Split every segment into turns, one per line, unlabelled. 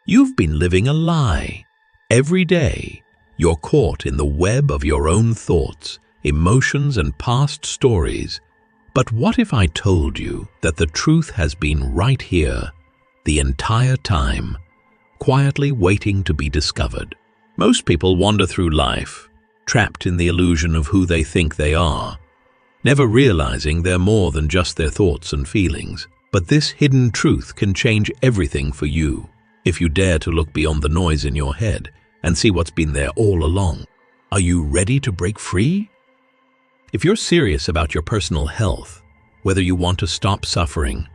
You've been living a lie. Every day, you're caught in the web of your own thoughts, emotions, and past stories. But what if I told you that the truth has been right here, the entire time, quietly waiting to be discovered? Most people wander through life, trapped in the illusion of who they think they are, never realizing they're more than just their thoughts and feelings. But this hidden truth can change everything for you, if you dare to look beyond the noise in your head and see what's been there all along. Are you ready to break free? If you're serious about your personal health, whether you want to stop suffering,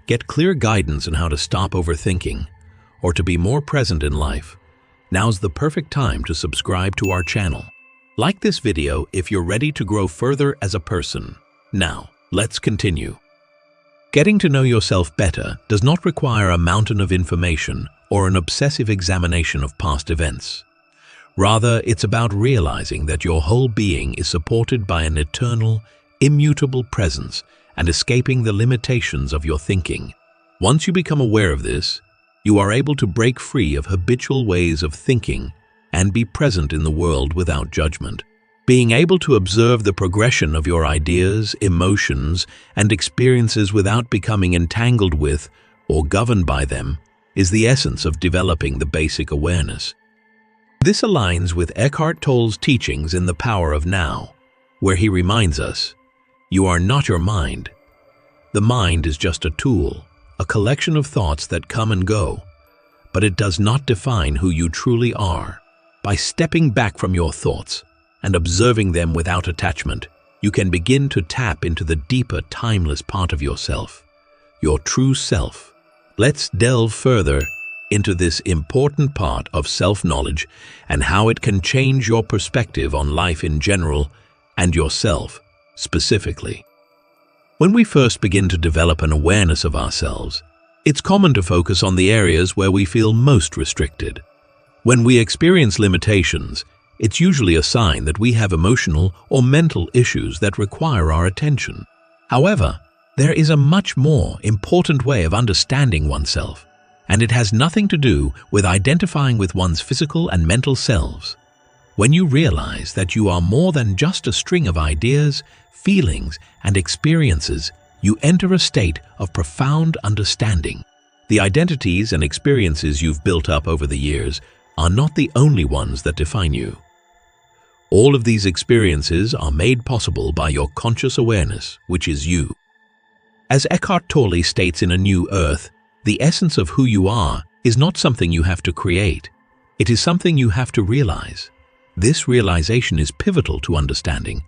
get clear guidance on how to stop overthinking, or to be more present in life, now's the perfect time to subscribe to our channel. Like this video if you're ready to grow further as a person. Now, let's continue. Getting to know yourself better does not require a mountain of information or an obsessive examination of past events. Rather, it's about realizing that your whole being is supported by an eternal, immutable presence and escaping the limitations of your thinking. Once you become aware of this, you are able to break free of habitual ways of thinking and be present in the world without judgment. Being able to observe the progression of your ideas, emotions, and experiences without becoming entangled with or governed by them is the essence of developing the basic awareness. This aligns with Eckhart Tolle's teachings in The Power of Now, where he reminds us, you are not your mind. The mind is just a tool, a collection of thoughts that come and go, but it does not define who you truly are. By stepping back from your thoughts and observing them without attachment, you can begin to tap into the deeper, timeless part of yourself, your true self. Let's delve further into this important part of self-knowledge and how it can change your perspective on life in general and yourself specifically. When we first begin to develop an awareness of ourselves, it's common to focus on the areas where we feel most restricted. When we experience limitations, it's usually a sign that we have emotional or mental issues that require our attention. However, there is a much more important way of understanding oneself, and it has nothing to do with identifying with one's physical and mental selves. When you realize that you are more than just a string of ideas, feelings, and experiences, you enter a state of profound understanding. The identities and experiences you've built up over the years are not the only ones that define you. All of these experiences are made possible by your conscious awareness, which is you. As Eckhart Tolle states in A New Earth, the essence of who you are is not something you have to create. It is something you have to realize. This realization is pivotal to understanding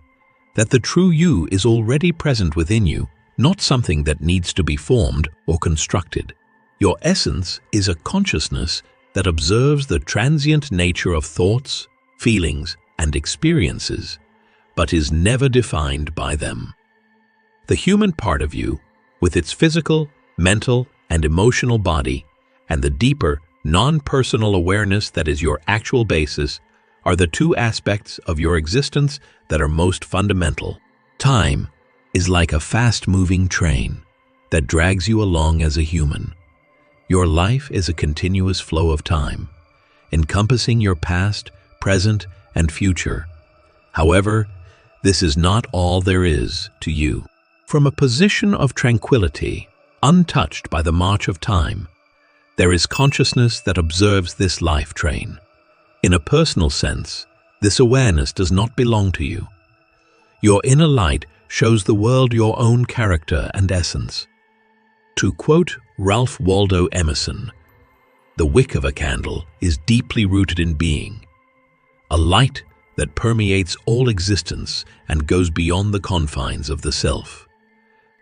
that the true you is already present within you, not something that needs to be formed or constructed. Your essence is a consciousness that observes the transient nature of thoughts, feelings, and experiences, but is never defined by them. The human part of you, with its physical, mental, and emotional body, and the deeper, non-personal awareness that is your actual basis, are the two aspects of your existence that are most fundamental. Time is like a fast-moving train that drags you along as a human. Your life is a continuous flow of time, encompassing your past, present, and future. However, this is not all there is to you. From a position of tranquility, untouched by the march of time, there is consciousness that observes this life train. In a personal sense, this awareness does not belong to you. Your inner light shows the world your own character and essence. To quote Ralph Waldo Emerson, "The wick of a candle is deeply rooted in being, a light that permeates all existence and goes beyond the confines of the self."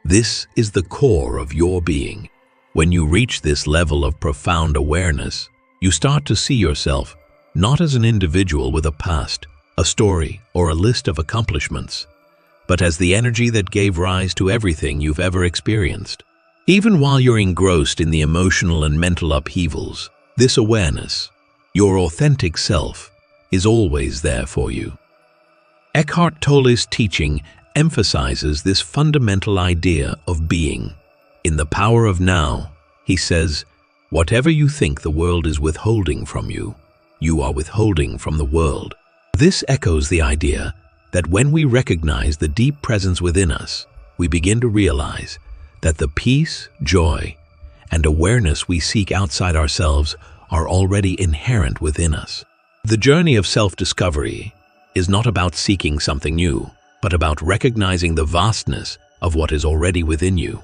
This is the core of your being. When you reach this level of profound awareness, you start to see yourself not as an individual with a past, a story, or a list of accomplishments, but as the energy that gave rise to everything you've ever experienced. Even while you're engrossed in the emotional and mental upheavals, this awareness, your authentic self, is always there for you. Eckhart Tolle's teaching emphasizes this fundamental idea of being. In The Power of Now, he says, Whatever you think the world is withholding from you, you are withholding from the world. This echoes the idea that when we recognize the deep presence within us, we begin to realize that the peace, joy, and awareness we seek outside ourselves are already inherent within us. The journey of self-discovery is not about seeking something new, but about recognizing the vastness of what is already within you.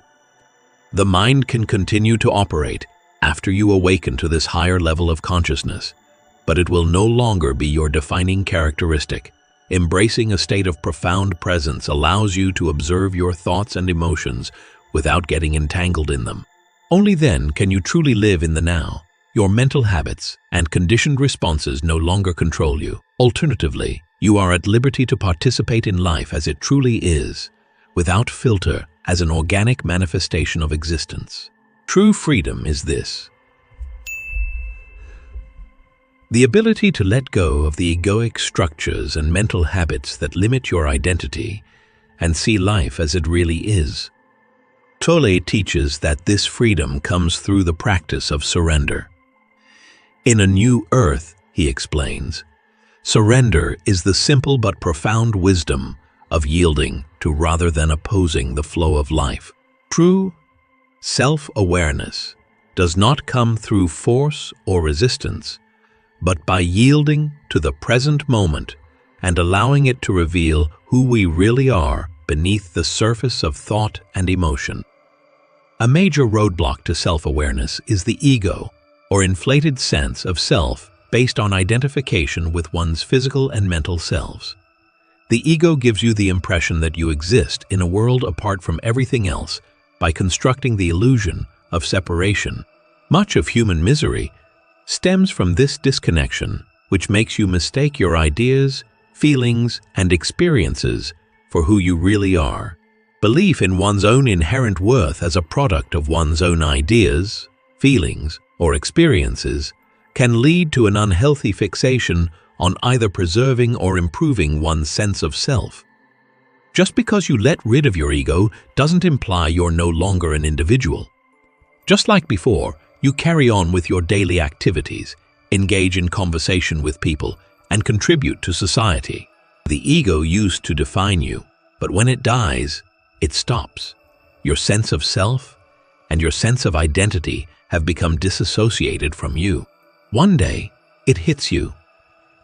The mind can continue to operate after you awaken to this higher level of consciousness, but it will no longer be your defining characteristic. Embracing a state of profound presence allows you to observe your thoughts and emotions without getting entangled in them. Only then can you truly live in the now. Your mental habits and conditioned responses no longer control you. Alternatively, you are at liberty to participate in life as it truly is, without filter, as an organic manifestation of existence. True freedom is this: the ability to let go of the egoic structures and mental habits that limit your identity and see life as it really is. Tolle teaches that this freedom comes through the practice of surrender. In A New Earth, he explains, surrender is the simple but profound wisdom of yielding to rather than opposing the flow of life. True self-awareness does not come through force or resistance, but by yielding to the present moment and allowing it to reveal who we really are beneath the surface of thought and emotion. A major roadblock to self-awareness is the ego, or inflated sense of self based on identification with one's physical and mental selves. The ego gives you the impression that you exist in a world apart from everything else by constructing the illusion of separation. Much of human misery stems from this disconnection, which makes you mistake your ideas, feelings, and experiences for who you really are. Belief in one's own inherent worth as a product of one's own ideas, feelings, or experiences can lead to an unhealthy fixation on either preserving or improving one's sense of self. Just because you let rid of your ego doesn't imply you're no longer an individual. Just like before, you carry on with your daily activities, engage in conversation with people, and contribute to society. The ego used to define you, but when it dies, it stops. Your sense of self and your sense of identity have become disassociated from you. One day, it hits you.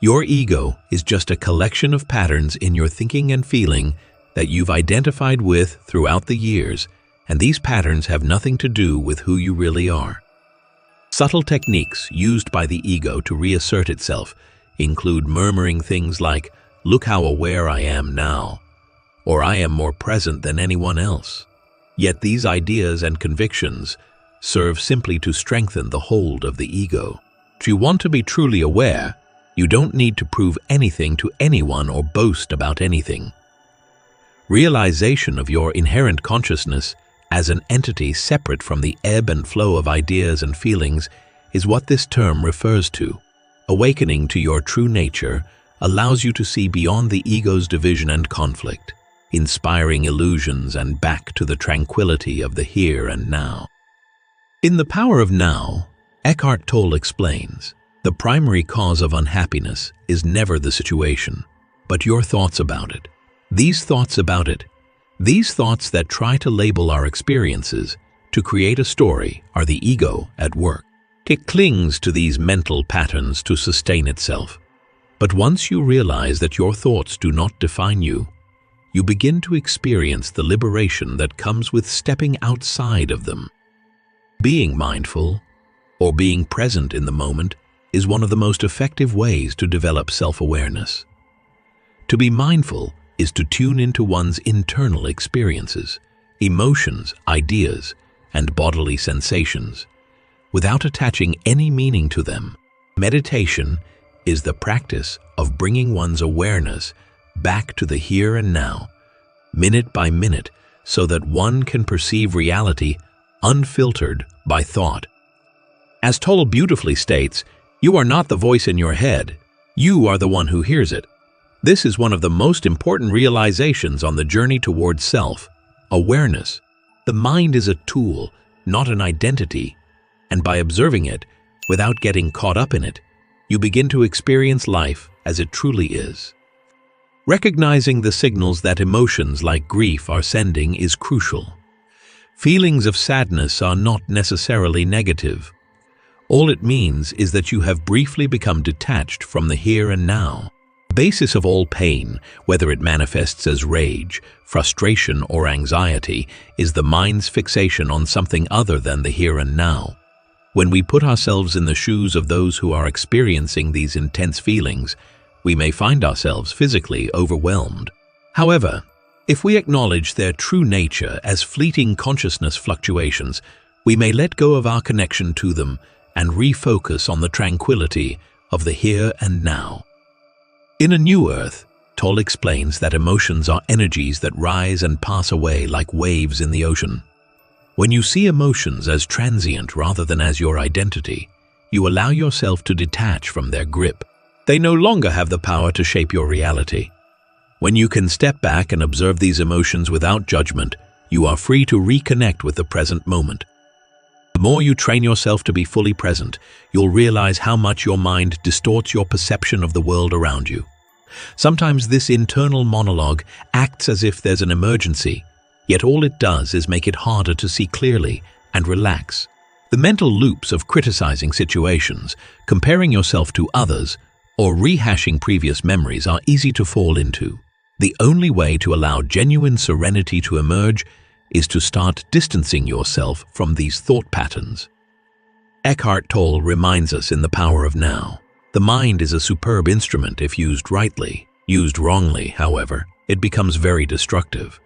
Your ego is just a collection of patterns in your thinking and feeling that you've identified with throughout the years, and these patterns have nothing to do with who you really are. Subtle techniques used by the ego to reassert itself include murmuring things like, "Look how aware I am now," or "I am more present than anyone else." Yet these ideas and convictions serve simply to strengthen the hold of the ego. If you want to be truly aware, you don't need to prove anything to anyone or boast about anything. Realization of your inherent consciousness as an entity separate from the ebb and flow of ideas and feelings is what this term refers to. Awakening to your true nature allows you to see beyond the ego's division and conflict, inspiring illusions and back to the tranquility of the here and now. In The Power of Now, Eckhart Tolle explains, the primary cause of unhappiness is never the situation, but your thoughts about it. These thoughts that try to label our experiences, to create a story, are the ego at work. It clings to these mental patterns to sustain itself. But once you realize that your thoughts do not define you, you begin to experience the liberation that comes with stepping outside of them. Being mindful, or being present in the moment, is one of the most effective ways to develop self-awareness. To be mindful is to tune into one's internal experiences, emotions, ideas, and bodily sensations, without attaching any meaning to them. Meditation is the practice of bringing one's awareness back to the here and now, minute by minute, so that one can perceive reality unfiltered by thought. As Tolle beautifully states, you are not the voice in your head, you are the one who hears it. This is one of the most important realizations on the journey towards self-awareness. The mind is a tool, not an identity. And by observing it, without getting caught up in it, you begin to experience life as it truly is. Recognizing the signals that emotions like grief are sending is crucial. Feelings of sadness are not necessarily negative. All it means is that you have briefly become detached from the here and now. The basis of all pain, whether it manifests as rage, frustration, or anxiety, is the mind's fixation on something other than the here and now. When we put ourselves in the shoes of those who are experiencing these intense feelings, we may find ourselves physically overwhelmed. However, if we acknowledge their true nature as fleeting consciousness fluctuations, we may let go of our connection to them and refocus on the tranquility of the here and now. In A New Earth, Tolle explains that emotions are energies that rise and pass away like waves in the ocean. When you see emotions as transient rather than as your identity, you allow yourself to detach from their grip. They no longer have the power to shape your reality. When you can step back and observe these emotions without judgment, you are free to reconnect with the present moment. The more you train yourself to be fully present, you'll realize how much your mind distorts your perception of the world around you. Sometimes this internal monologue acts as if there's an emergency, yet all it does is make it harder to see clearly and relax. The mental loops of criticizing situations, comparing yourself to others, or rehashing previous memories are easy to fall into. The only way to allow genuine serenity to emerge is to start distancing yourself from these thought patterns. Eckhart Tolle reminds us in The Power of Now. The mind is a superb instrument if used rightly. Used wrongly, however, it becomes very destructive.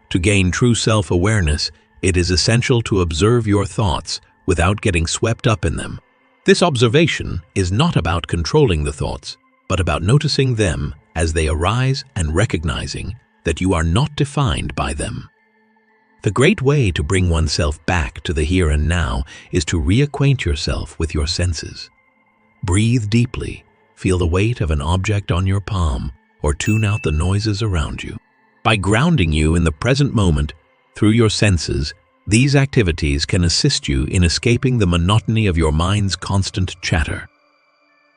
To gain true self-awareness, it is essential to observe your thoughts without getting swept up in them. This observation is not about controlling the thoughts, but about noticing them as they arise and recognizing that you are not defined by them. The great way to bring oneself back to the here and now is to reacquaint yourself with your senses. Breathe deeply, feel the weight of an object on your palm, or tune out the noises around you. By grounding you in the present moment through your senses, these activities can assist you in escaping the monotony of your mind's constant chatter.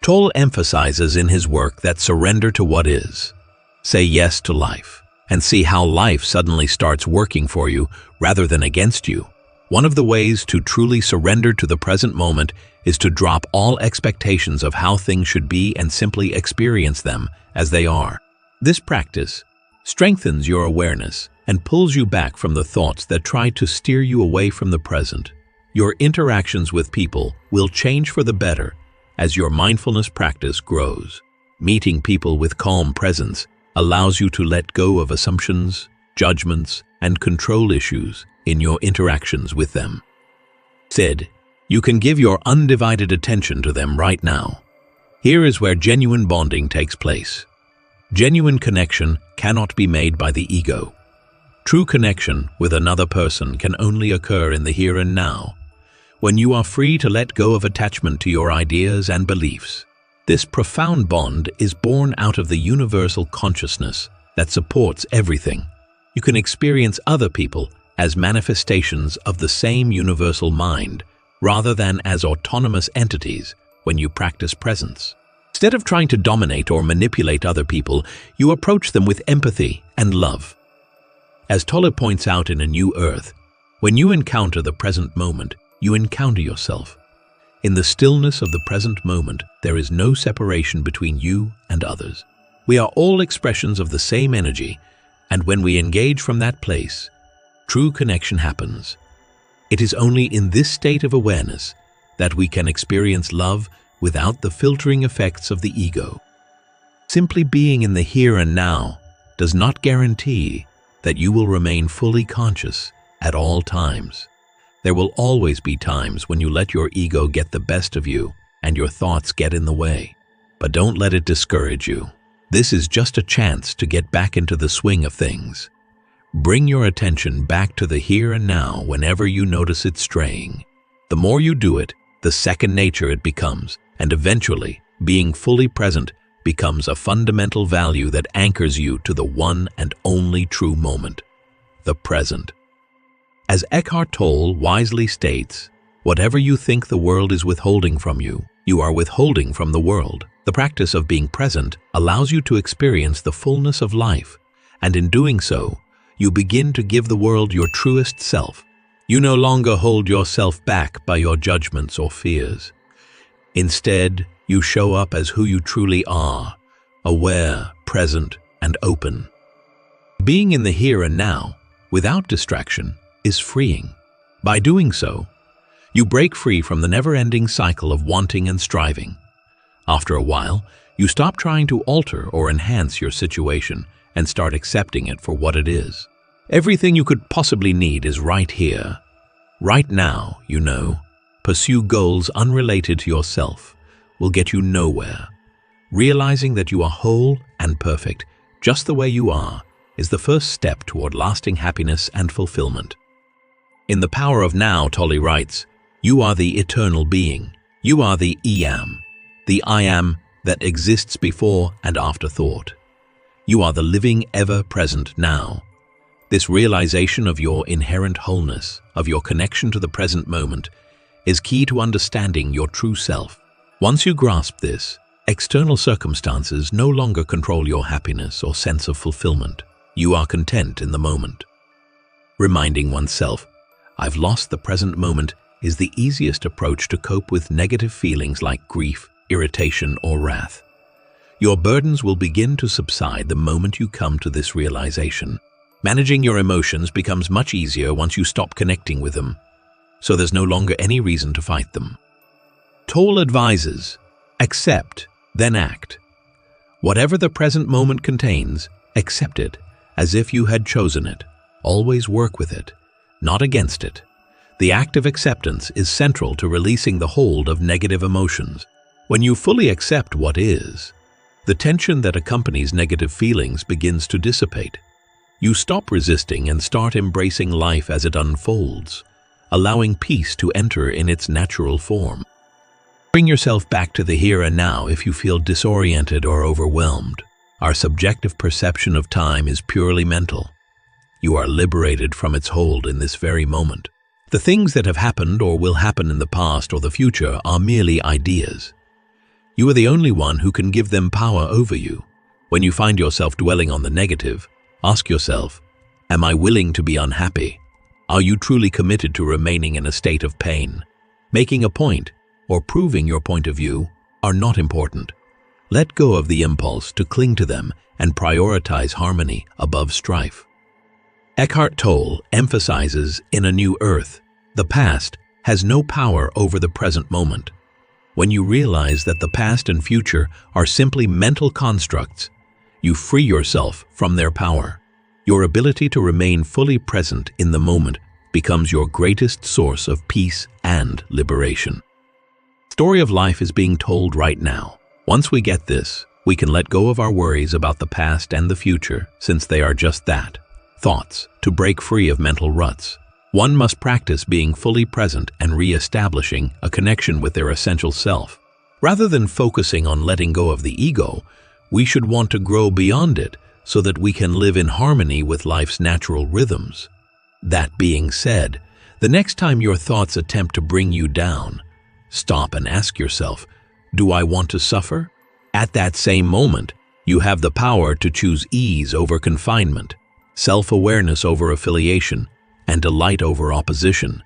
Tolle emphasizes in his work that surrender to what is. Say yes to life, and see how life suddenly starts working for you rather than against you. One of the ways to truly surrender to the present moment is to drop all expectations of how things should be and simply experience them as they are. This practice strengthens your awareness and pulls you back from the thoughts that try to steer you away from the present. Your interactions with people will change for the better as your mindfulness practice grows. Meeting people with calm presence allows you to let go of assumptions, judgments, and control issues in your interactions with them. Instead, you can give your undivided attention to them right now. Here is where genuine bonding takes place. Genuine connection cannot be made by the ego. True connection with another person can only occur in the here and now, when you are free to let go of attachment to your ideas and beliefs. This profound bond is born out of the universal consciousness that supports everything. You can experience other people as manifestations of the same universal mind, rather than as autonomous entities when you practice presence. Instead of trying to dominate or manipulate other people, you approach them with empathy and love. As Tolle points out in A New Earth, when you encounter the present moment, you encounter yourself. In the stillness of the present moment, there is no separation between you and others. We are all expressions of the same energy, and when we engage from that place, true connection happens. It is only in this state of awareness that we can experience love without the filtering effects of the ego. Simply being in the here and now does not guarantee that you will remain fully conscious at all times. There will always be times when you let your ego get the best of you and your thoughts get in the way. But don't let it discourage you. This is just a chance to get back into the swing of things. Bring your attention back to the here and now whenever you notice it straying. The more you do it, the second nature it becomes, and eventually, being fully present becomes a fundamental value that anchors you to the one and only true moment, the present. As Eckhart Tolle wisely states, Whatever you think the world is withholding from you, you are withholding from the world. The practice of being present allows you to experience the fullness of life, and in doing so, you begin to give the world your truest self. You no longer hold yourself back by your judgments or fears. Instead, you show up as who you truly are, aware, present, and open. Being in the here and now, without distraction, is freeing. By doing so, you break free from the never-ending cycle of wanting and striving. After a while, you stop trying to alter or enhance your situation and start accepting it for what it is. Everything you could possibly need is right here. Right now, you know. Pursue goals unrelated to yourself will get you nowhere. Realizing that you are whole and perfect, just the way you are, is the first step toward lasting happiness and fulfillment. In The Power of Now, Tolle writes, "You are the eternal being. You are the I am that exists before and after thought. You are the living, ever-present now." This realization of your inherent wholeness, of your connection to the present moment, is key to understanding your true self. Once you grasp this, external circumstances no longer control your happiness or sense of fulfillment. You are content in the moment. Reminding oneself, "I've lost the present moment," is the easiest approach to cope with negative feelings like grief, irritation, or wrath. Your burdens will begin to subside the moment you come to this realization. Managing your emotions becomes much easier once you stop connecting with them, so there's no longer any reason to fight them. Tolle advises, accept, then act. Whatever the present moment contains, accept it as if you had chosen it. Always work with it, not against it. The act of acceptance is central to releasing the hold of negative emotions. When you fully accept what is, the tension that accompanies negative feelings begins to dissipate. You stop resisting and start embracing life as it unfolds, allowing peace to enter in its natural form. Bring yourself back to the here and now if you feel disoriented or overwhelmed. Our subjective perception of time is purely mental. You are liberated from its hold in this very moment. The things that have happened or will happen in the past or the future are merely ideas. You are the only one who can give them power over you. When you find yourself dwelling on the negative, ask yourself, am I willing to be unhappy? Are you truly committed to remaining in a state of pain? Making a point or proving your point of view are not important. Let go of the impulse to cling to them and prioritize harmony above strife. Eckhart Tolle emphasizes in A New Earth, the past has no power over the present moment. When you realize that the past and future are simply mental constructs, you free yourself from their power. Your ability to remain fully present in the moment becomes your greatest source of peace and liberation. The story of life is being told right now. Once we get this, we can let go of our worries about the past and the future, since they are just that, thoughts, to break free of mental ruts. One must practice being fully present and re-establishing a connection with their essential self. Rather than focusing on letting go of the ego, we should want to grow beyond it so that we can live in harmony with life's natural rhythms. That being said, the next time your thoughts attempt to bring you down, stop and ask yourself, do I want to suffer? At that same moment, you have the power to choose ease over confinement, self-awareness over affiliation, and delight over opposition.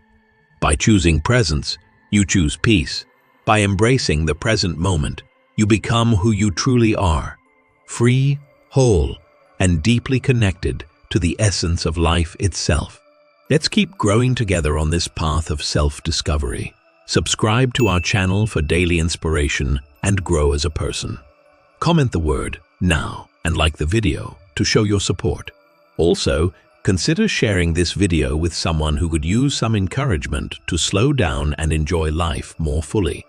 By choosing presence, you choose peace. By embracing the present moment, you become who you truly are, free, whole, and deeply connected to the essence of life itself. Let's keep growing together on this path of self-discovery. Subscribe to our channel for daily inspiration and grow as a person. Comment the word "now" and like the video to show your support. Also, consider sharing this video with someone who could use some encouragement to slow down and enjoy life more fully.